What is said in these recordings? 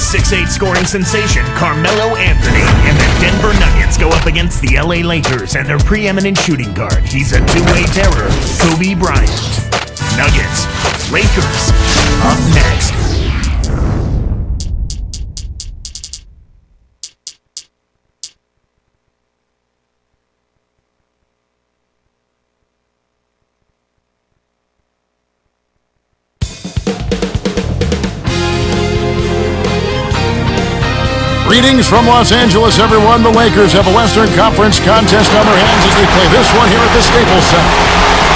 6'8" scoring sensation Carmelo Anthony, and the Denver Nuggets go up against the LA Lakers and their preeminent shooting guard. He's a two-way terror, Kobe Bryant. Nuggets, Lakers, up next. Greetings from Los Angeles, everyone. The Lakers have a Western Conference contest on their hands as they play this one here at the Staples Center.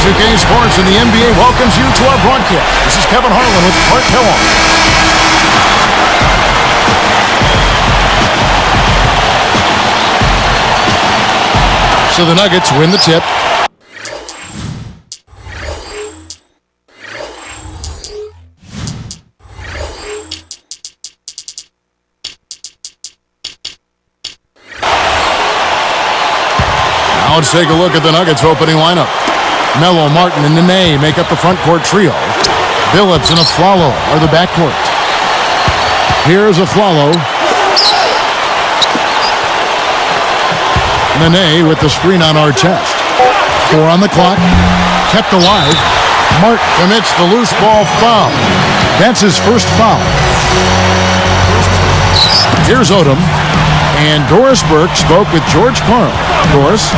2K Sports and the NBA welcomes you to our broadcast. This is Kevin Harlan with Clark Kellogg. So the Nuggets win the tip. Now let's take a look at the Nuggets opening lineup. Melo, Martin, and Nene make up the front court trio. Billups and Afflalo are the backcourt. Here's Afflalo. Nene with the screen on Artest. 4 on the clock. Kept alive. Martin commits the loose ball foul. That's his first foul. Here's Odom. And Doris Burke spoke with George Karl. Doris?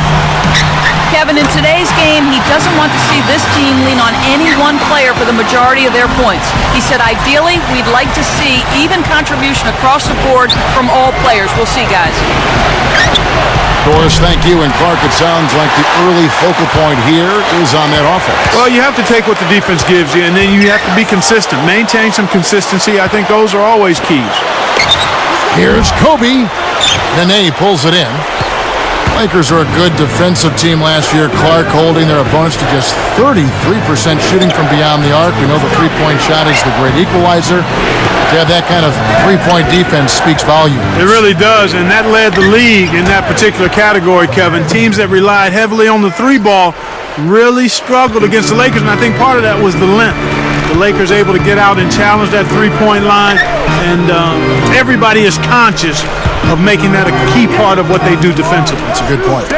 Kevin, in today's game, he doesn't want to see this team lean on any one player for the majority of their points. He said, ideally, we'd like to see even contribution across the board from all players. We'll see, guys. Doris, thank you. And Clark, it sounds like the early focal point here is on that offense. Well, you have to take what the defense gives you, and then you have to be consistent. Maintain some consistency. I think those are always keys. Here's Kobe. Nene pulls it in. Lakers are a good defensive team last year, Clark, holding their opponents to just 33% shooting from beyond the arc. We know the three-point shot is the great equalizer. To have that kind of three-point defense speaks volumes. It really does, and that led the league in that particular category, Kevin. Teams that relied heavily on the three ball really struggled against the Lakers, and I think part of that was the length. The Lakers able to get out and challenge that three-point line, and everybody is conscious of making that a key part of what they do defensively. That's a good point.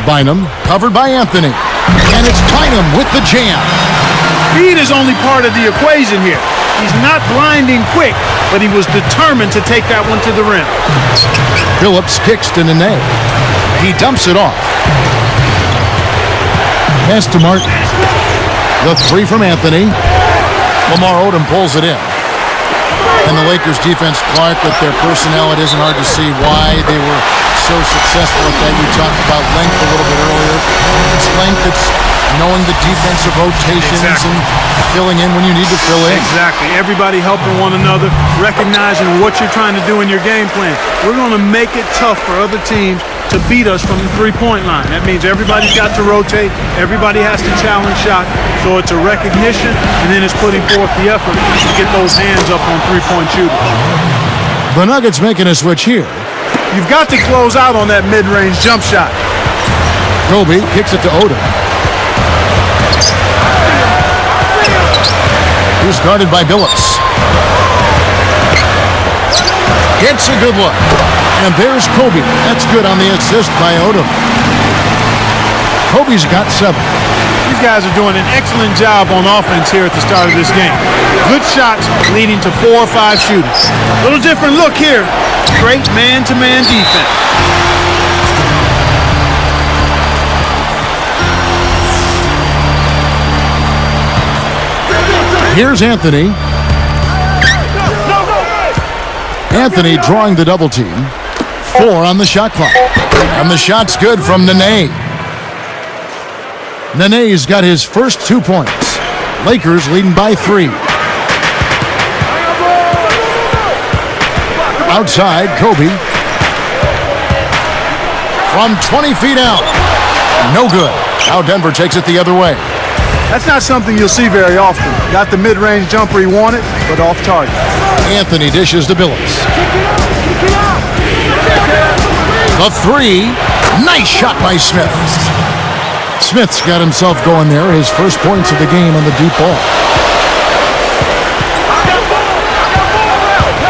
Bynum covered by Anthony, and it's Bynum with the jam. Speed is only part of the equation here. He's not blinding quick, but he was determined to take that one to the rim. Billups kicks to Nene. He dumps it off. Pass to Martin. The three from Anthony. Lamar Odom pulls it in. And the Lakers defense, Clark, with their personnel, it isn't hard to see why they were so successful at that. You talked about length a little bit earlier. It's length, it's knowing the defensive rotations and filling in when you need to fill in. Exactly. Everybody helping one another, recognizing what you're trying to do in your game plan. We're going to make it tough for other teams to beat us from the three-point line. That means everybody's got to rotate. Everybody has to challenge shot. So it's a recognition, and then it's putting forth the effort to get those hands up on three-point shooters. The Nuggets making a switch here. You've got to close out on that mid-range jump shot. Kobe kicks it to Odom. He's guarded by Billups. Gets a good look. And there's Kobe. That's good on the assist by Odom. Kobe's got 7. These guys are doing an excellent job on offense here at the start of this game. Good shots leading to 4 or 5 shooters. A little different look here. Great man-to-man defense. Here's Anthony. Anthony drawing the double team. 4 on the shot clock. And the shot's good from Nene. Nene's got his first 2 points. Lakers leading by 3. Outside, Kobe. From 20 feet out. No good. Now Denver takes it the other way. That's not something you'll see very often. Got the mid-range jumper he wanted, but off target. Anthony dishes to Billups. The 3. Nice shot by Smith. Smith's got himself going there. His first points of the game on the deep ball.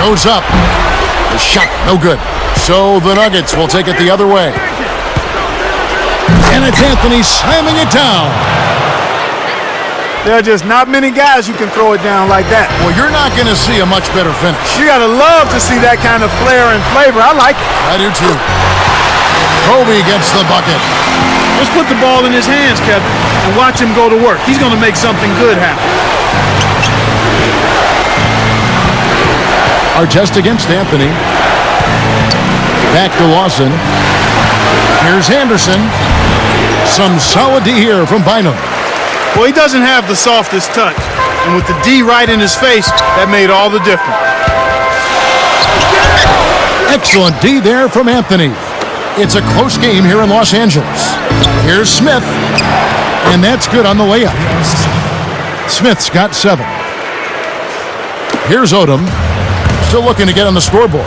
Goes up. The shot, no good. So the Nuggets will take it the other way. And it's Anthony slamming it down. There are just not many guys who can throw it down like that. Well, you're not going to see a much better finish. You got to love to see that kind of flair and flavor. I like it. I do too. Kobe gets the bucket. Just put the ball in his hands, Kevin, and watch him go to work. He's going to make something good happen. Artest against Anthony. Back to Lawson. Here's Anderson. Some solid D here from Bynum. Well, he doesn't have the softest touch. And with the D right in his face, that made all the difference. Excellent D there from Anthony. It's a close game here in Los Angeles. Here's Smith. And that's good on the layup. Smith's got 7. Here's Odom. Still looking to get on the scoreboard.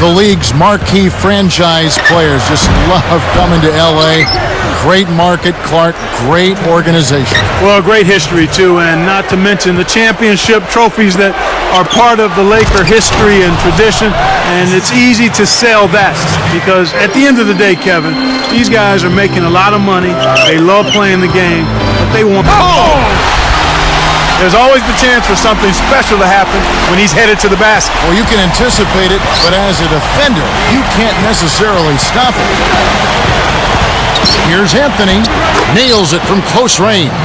The league's marquee franchise players just love coming to L.A. Great market, Clark. Great organization. Well, great history, too, and not to mention the championship trophies that are part of the Laker history and tradition, and it's easy to sell that because at the end of the day, Kevin, these guys are making a lot of money. They love playing the game, but they want... Oh! There's always the chance for something special to happen when he's headed to the basket. Well, you can anticipate it, but as a defender, you can't necessarily stop it. Here's Anthony. Nails it from close range.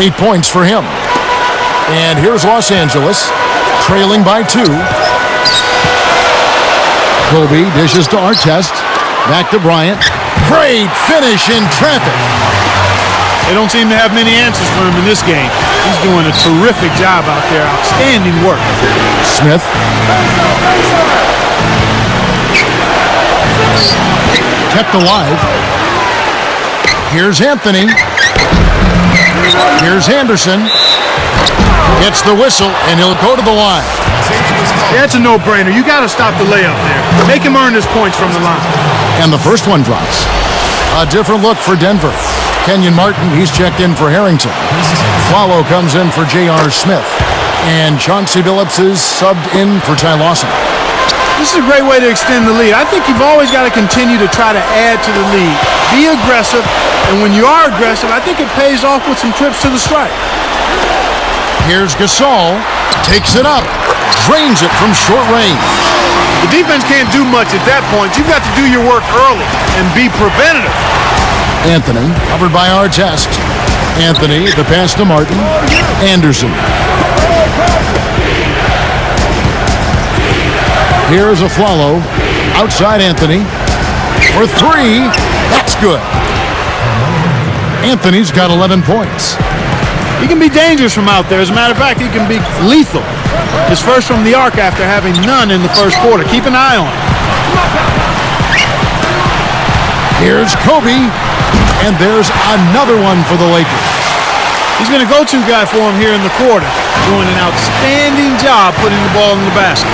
8 points for him. And here's Los Angeles, trailing by 2. Kobe dishes to Artest. Back to Bryant. Great finish in traffic. They don't seem to have many answers for him in this game. He's doing a terrific job out there. Outstanding work. Smith. Kept alive. Here's Anthony. Here's Anderson. Gets the whistle, and he'll go to the line. That's a no-brainer. You got to stop the layup there. Make him earn his points from the line. And the first one drops. A different look for Denver. Kenyon Martin, he's checked in for Harrington. Swallow comes in for J.R. Smith. And Chauncey Billups is subbed in for Ty Lawson. This is a great way to extend the lead. I think you've always got to continue to try to add to the lead. Be aggressive, and when you are aggressive, I think it pays off with some trips to the stripe. Here's Gasol. Takes it up. Drains it from short range. The defense can't do much at that point. You've got to do your work early and be preventative. Anthony, covered by Artest. Anthony, the pass to Martin. Anderson. Here's a follow. Outside Anthony. For 3. That's good. Anthony's got 11 points. He can be dangerous from out there. As a matter of fact, he can be lethal. His first from the arc after having none in the first quarter. Keep an eye on him. Here's Kobe. And there's another one for the Lakers. He's going to go-to guy for him here in the quarter. Doing an outstanding job putting the ball in the basket.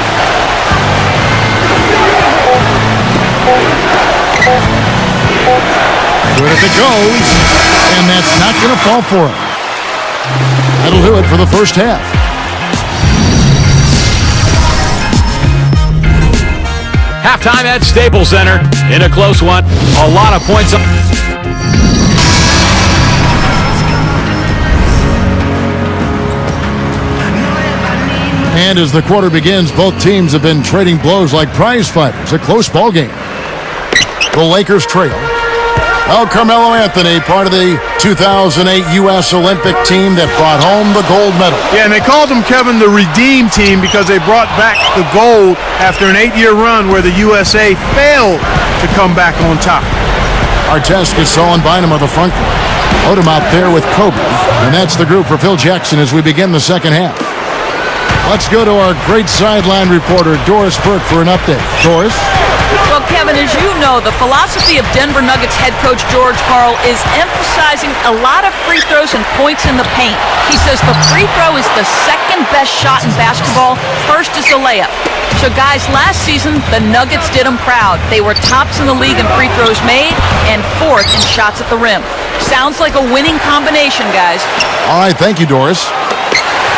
Good if it goes. And that's not going to fall for him. That'll do it for the first half. Halftime at Staples Center in a close one. A lot of points. And as the quarter begins, both teams have been trading blows like prize fighters. A close ball game. The Lakers trail. Well, Carmelo Anthony, part of the 2008 U.S. Olympic team that brought home the gold medal. Yeah, and they called them, Kevin, the Redeem Team because they brought back the gold after an 8-year run where the USA failed to come back on top. Artest, Gasol, and Bynum are the front court. Odom out there with Kobe. And that's the group for Phil Jackson as we begin the second half. Let's go to our great sideline reporter, Doris Burke, for an update. Doris? Well, Kevin, as you know, the philosophy of Denver Nuggets head coach George Karl is emphasizing a lot of free throws and points in the paint. He says the free throw is the second best shot in basketball. First is the layup. So, guys, last season, the Nuggets did them proud. They were tops in the league in free throws made and fourth in shots at the rim. Sounds like a winning combination, guys. All right, thank you, Doris.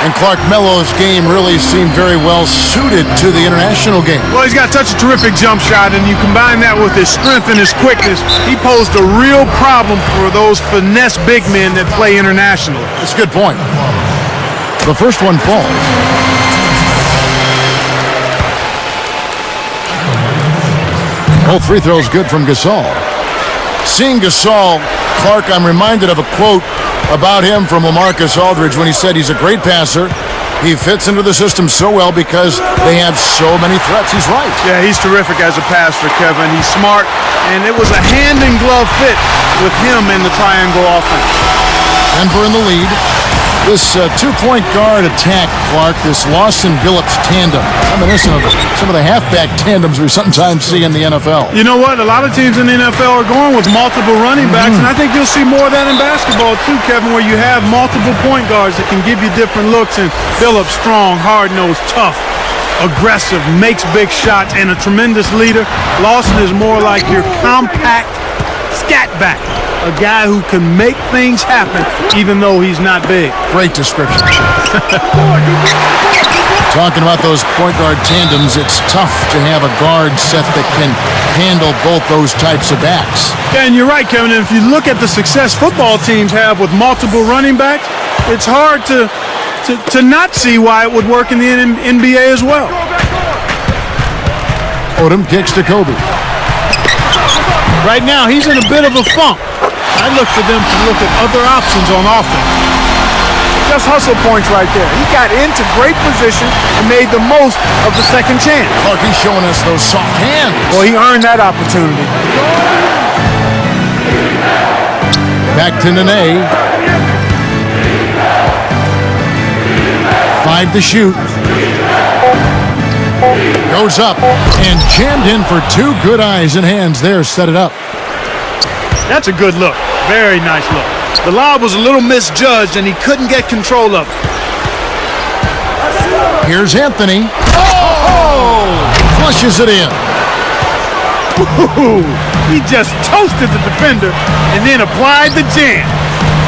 And Clark Mello's game really seemed very well suited to the international game. Well, he's got such a terrific jump shot, and you combine that with his strength and his quickness, he posed a real problem for those finesse big men that play internationally. That's a good point. The first one falls. Both free throws good from Gasol. Seeing Gasol, Clark, I'm reminded of a quote about him from LaMarcus Aldridge when he said he's a great passer. He fits into the system so well because they have so many threats. He's right. Yeah, he's terrific as a passer, Kevin. He's smart, and it was a hand-in-glove fit with him in the triangle offense. Denver in the lead. This two-point guard attack, Clark, this Lawson-Billups tandem, reminiscent of some of the halfback tandems we sometimes see in the NFL. You know what? A lot of teams in the NFL are going with multiple running backs, and I think you'll see more of that in basketball too, Kevin, where you have multiple point guards that can give you different looks, and Billups, strong, hard-nosed, tough, aggressive, makes big shots, and a tremendous leader. Lawson is more like your compact scat back. A guy who can make things happen even though he's not big. Great description. Talking about those point guard tandems, it's tough to have a guard set that can handle both those types of backs. Yeah, and you're right, Kevin. And if you look at the success football teams have with multiple running backs, it's hard to not see why it would work in the NBA as well. Odom kicks to Kobe. Right now, he's in a bit of a funk. I look for them to look at other options on offense. Just hustle points right there. He got into great position and made the most of the second chance. Clark, he's showing us those soft hands. Well, he earned that opportunity. Back to Nene. 5 to shoot. Goes up and jammed in for 2 good eyes and hands there. Set it up. That's a good look. Very nice look. The lob was a little misjudged, and he couldn't get control of it. Here's Anthony. Oh! Flushes it in. Ooh, he just toasted the defender and then applied the jam.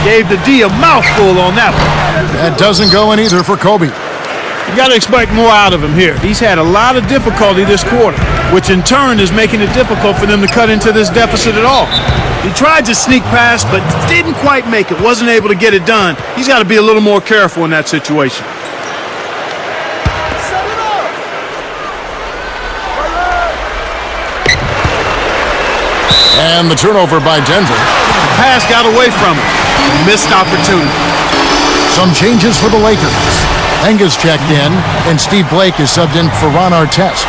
Gave the D a mouthful on that one. That doesn't go in either for Kobe. You got to expect more out of him here. He's had a lot of difficulty this quarter, which in turn is making it difficult for them to cut into this deficit at all. He tried to sneak past, but didn't quite make it, wasn't able to get it done. He's got to be a little more careful in that situation. And the turnover by Denver. The pass got away from him. Missed opportunity. Some changes for the Lakers. Enga's checked in, and Steve Blake is subbed in for Ron Artest.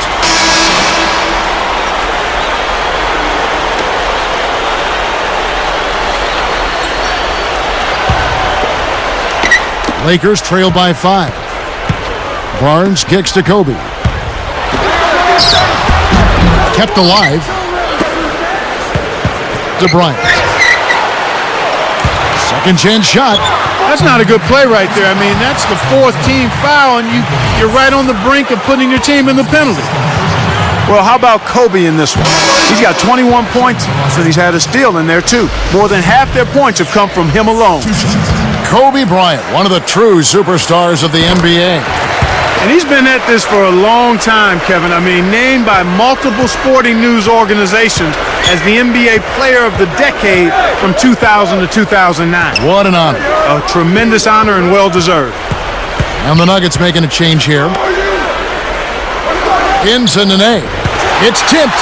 Lakers trail by 5. Barnes kicks to Kobe. Kept alive. To Bryant. Second chance shot. That's not a good play right there. I mean, that's the 4th team foul, and you're right on the brink of putting your team in the penalty. Well, how about Kobe in this one? He's got 21 points, and he's had a steal in there, too. More than half their points have come from him alone. Kobe Bryant, one of the true superstars of the NBA. And he's been at this for a long time, Kevin. I mean, named by multiple sporting news organizations as the NBA Player of the Decade from 2000 to 2009. What an honor. A tremendous honor and well-deserved. And the Nuggets making a change here. Into Nene. It's tipped.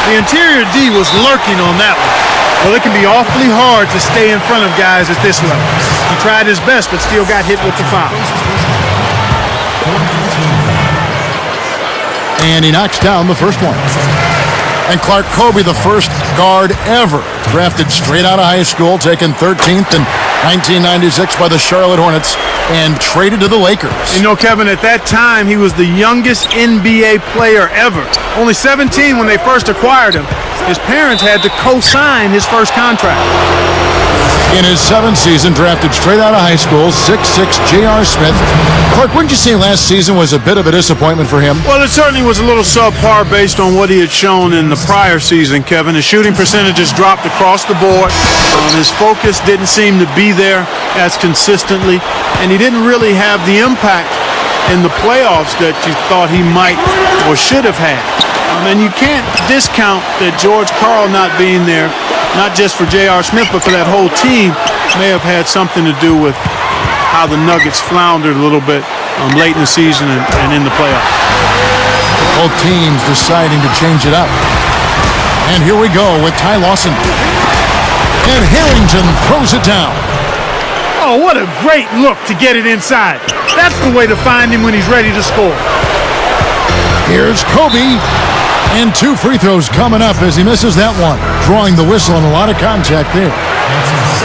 The interior D was lurking on that one. Well, it can be awfully hard to stay in front of guys at this level. He tried his best, but still got hit with the foul. And he knocks down the first one. And Clark, Kobe, the first guard ever drafted straight out of high school, taken 13th in 1996 by the Charlotte Hornets and traded to the Lakers. You know, Kevin, at that time, he was the youngest NBA player ever. Only 17 when they first acquired him. His parents had to co-sign his first contract. In his 7th season, drafted straight out of high school, 6'6", J.R. Smith. Clark, wouldn't you say last season was a bit of a disappointment for him? Well, it certainly was a little subpar based on what he had shown in the prior season, Kevin. His shooting percentages dropped across the board. His focus didn't seem to be there as consistently, and he didn't really have the impact in the playoffs that you thought he might or should have had. And you can't discount that George Karl not being there, not just for J.R. Smith, but for that whole team, may have had something to do with how the Nuggets floundered a little bit late in the season and in the playoffs. Both teams deciding to change it up. And here we go with Ty Lawson. And Harrington throws it down. Oh, what a great look to get it inside. That's the way to find him when he's ready to score. Here's Kobe. And 2 free throws coming up as he misses that one. Drawing the whistle and a lot of contact there.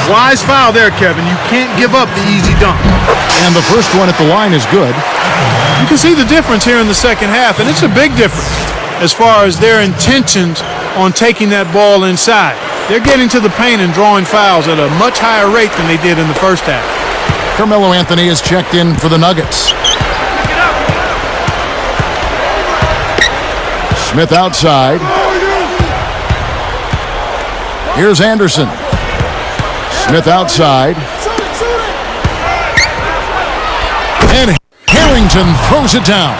Wise foul there, Kevin. You can't give up the easy dunk. And the first one at the line is good. You can see the difference here in the second half, and it's a big difference as far as their intentions on taking that ball inside. They're getting to the paint and drawing fouls at a much higher rate than they did in the first half. Carmelo Anthony is checked in for the Nuggets. Smith outside. Here's Anderson. Smith outside. And Harrington throws it down.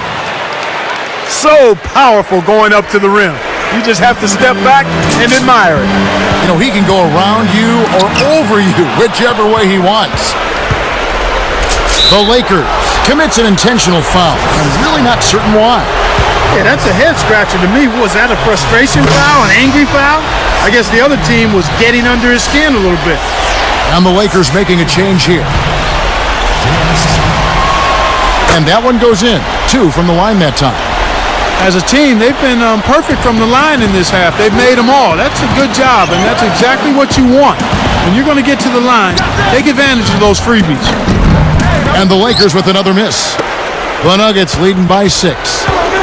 So powerful going up to the rim. You just have to step back and admire it. You know, he can go around you or over you, whichever way he wants. The Lakers commits an intentional foul. I'm really not certain why. Yeah, that's a head scratcher to me. Was that a frustration foul, an angry foul? I guess the other team was getting under his skin a little bit. And the Lakers making a change here. And that one goes in. 2 from the line that time. As a team, they've been perfect from the line in this half. They've made them all. That's a good job, and that's exactly what you want. When you're going to get to the line, take advantage of those freebies. And the Lakers with another miss. The Nuggets leading by 6.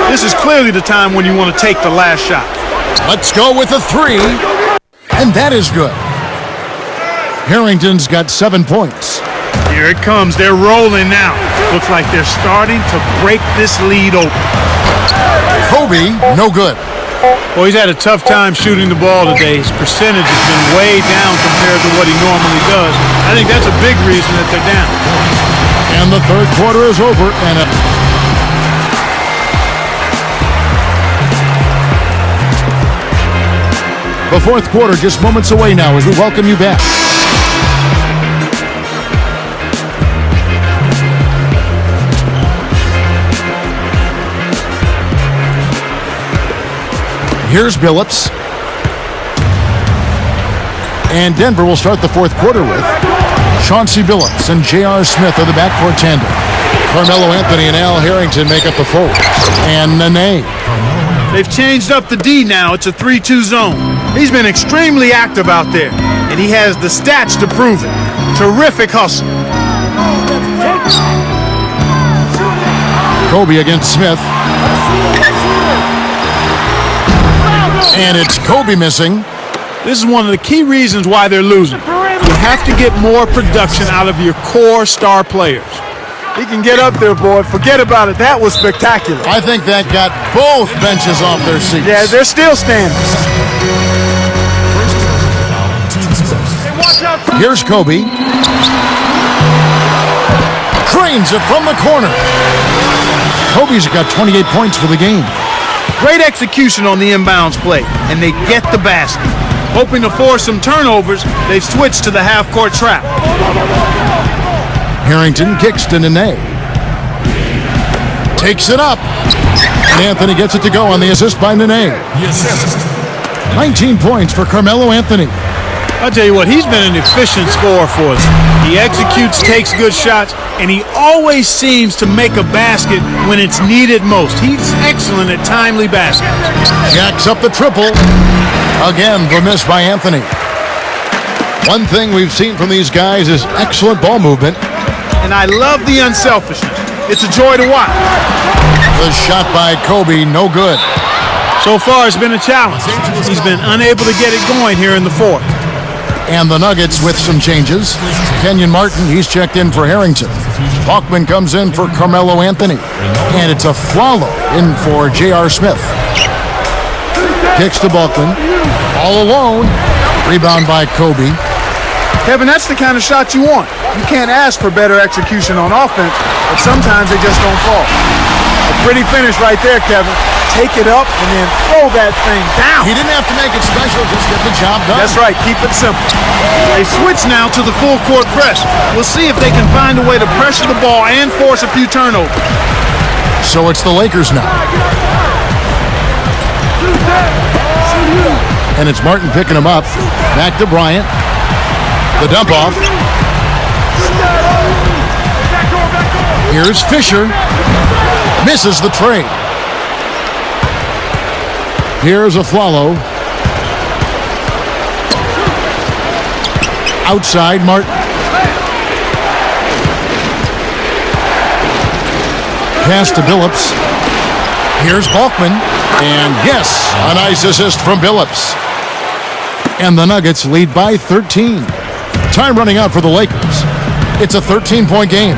This is clearly the time when you want to take the last shot. Let's go with a 3. And that is good. Harrington's got 7 points. Here it comes. They're rolling now. Looks like they're starting to break this lead open. Kobe, no good. Well, he's had a tough time shooting the ball today. His percentage has been way down compared to what he normally does. I think that's a big reason that they're down. And the third quarter is over. And the fourth quarter just moments away now as we welcome you back. Here's Billups. And Denver will start the fourth quarter with Chauncey Billups and J.R. Smith are the backcourt tandem. Carmelo Anthony and Al Harrington make up the forwards. And Nene. They've changed up the D now. It's a 3-2 zone. He's been extremely active out there, and he has the stats to prove it. Terrific hustle. Kobe against Smith. And it's Kobe missing. This is one of the key reasons why they're losing. You have to get more production out of your core star players. He can get up there, boy. Forget about it. That was spectacular. I think that got both benches off their seats. Yeah, they're still standing. Here's Kobe. Drains it from the corner. Kobe's got 28 points for the game. Great execution on the inbounds play, and they get the basket. Hoping to force some turnovers, they've switched to the half-court trap. Harrington kicks to Nene. Takes it up. And Anthony gets it to go on the assist by Nene. 19 points for Carmelo Anthony. I'll tell you what, he's been an efficient scorer for them. He executes, takes good shots, and he always seems to make a basket when it's needed most. He's excellent at timely baskets. Jacks up the triple. Again, the miss by Anthony. One thing we've seen from these guys is excellent ball movement. And I love the unselfishness. It's a joy to watch. The shot by Kobe, no good. So far, it's been a challenge. He's been unable to get it going here in the fourth. And the Nuggets with some changes. Kenyon Martin, he's checked in for Harrington. Bachman comes in for Carmelo Anthony. And it's a Flalo in for J.R. Smith. Kicks to Bachman. All alone. Rebound by Kobe. Kevin, that's the kind of shot you want. You can't ask for better execution on offense, but sometimes they just don't fall. A pretty finish right there, Kevin. Take it up and then throw that thing down. He didn't have to make it special, just get the job done. That's right, keep it simple. They switch now to the full court press. We'll see if they can find a way to pressure the ball and force a few turnovers. So it's the Lakers now. And it's Martin picking him up. Back to Bryant. The dump off. Here's Fisher. Misses the trade. Here's Aflalo. Outside Martin. Pass to Billups. Here's Bachman. And yes, a nice assist from Billups. And the Nuggets lead by 13. Time running out for the Lakers. It's a 13-point game.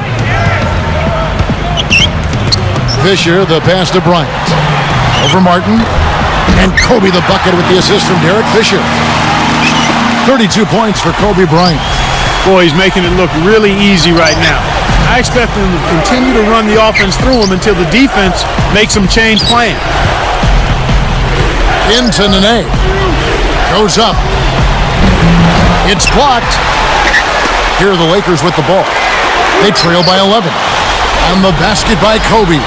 Fisher, the pass to Bryant. Over Martin. And Kobe the bucket with the assist from Derek Fisher. 32 points for Kobe Bryant. Boy, he's making it look really easy right now. I expect them to continue to run the offense through him until the defense makes them change plan. Into Nene. Goes up. It's blocked. Here are the Lakers with the ball. They trail by 11. And the basket by Kobe.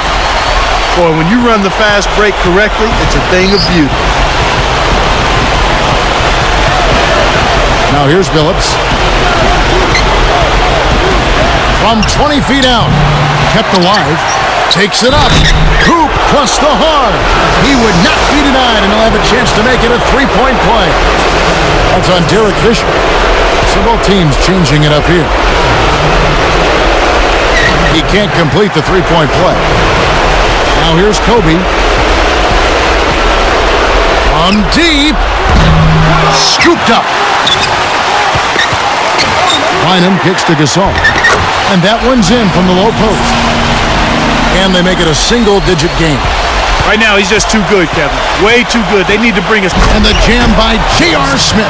Boy, when you run the fast break correctly, it's a thing of beauty. Now here's Billups. From 20 feet out. Kept alive. Takes it up. Hoop plus the hard. He would not be denied, and he'll have a chance to make it a three-point play. That's on Derek Fisher. So both teams changing it up here. He can't complete the three-point play. Now here's Kobe. On deep. Scooped up. Bynum kicks to Gasol. And that one's in from the low post. And they make it a single-digit game. Right now, he's just too good, Kevin. Way too good. They need to bring us... And the jam by J.R. Smith.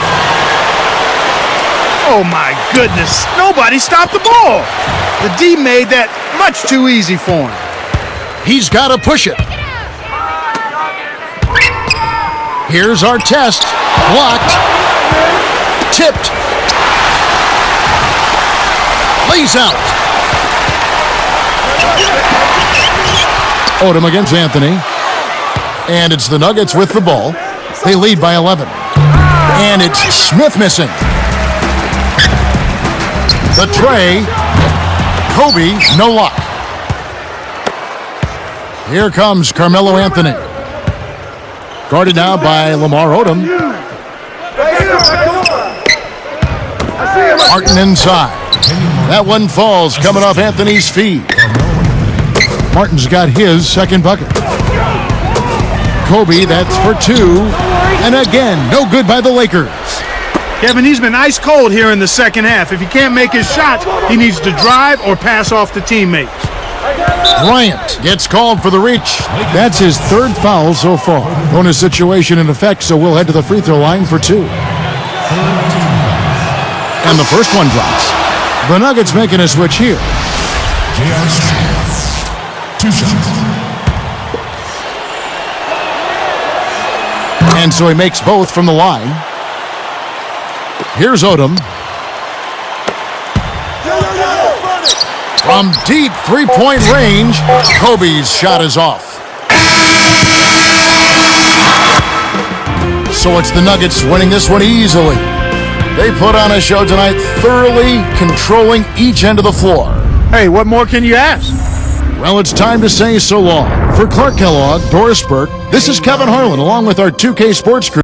Oh, my goodness. Nobody stopped the ball. The D made that much too easy for him. He's got to push it. Here's our test. Blocked. Tipped. Lays out. Odom against Anthony. And it's the Nuggets with the ball. They lead by 11. And it's Smith missing. The tray. Kobe, no luck. Here comes Carmelo Anthony. Guarded now by Lamar Odom. Martin inside. That one falls coming off Anthony's feet. Martin's got his second bucket. Kobe, that's for two. And again, no good by the Lakers. Kevin, he's been ice cold here in the second half. If he can't make his shots, he needs to drive or pass off to teammates. Bryant gets called for the reach. That's his third foul so far. Bonus situation in effect, so we'll head to the free throw line for two. And the first one drops. The Nuggets making a switch here. Two shots. And so he makes both from the line. Here's Odom. From deep three-point range, Kobe's shot is off. So it's the Nuggets winning this one easily. They put on a show tonight, thoroughly controlling each end of the floor. Hey, what more can you ask? Well, it's time to say so long. For Clark Kellogg, Doris Burke, this is Kevin Harlan, along with our 2K Sports crew.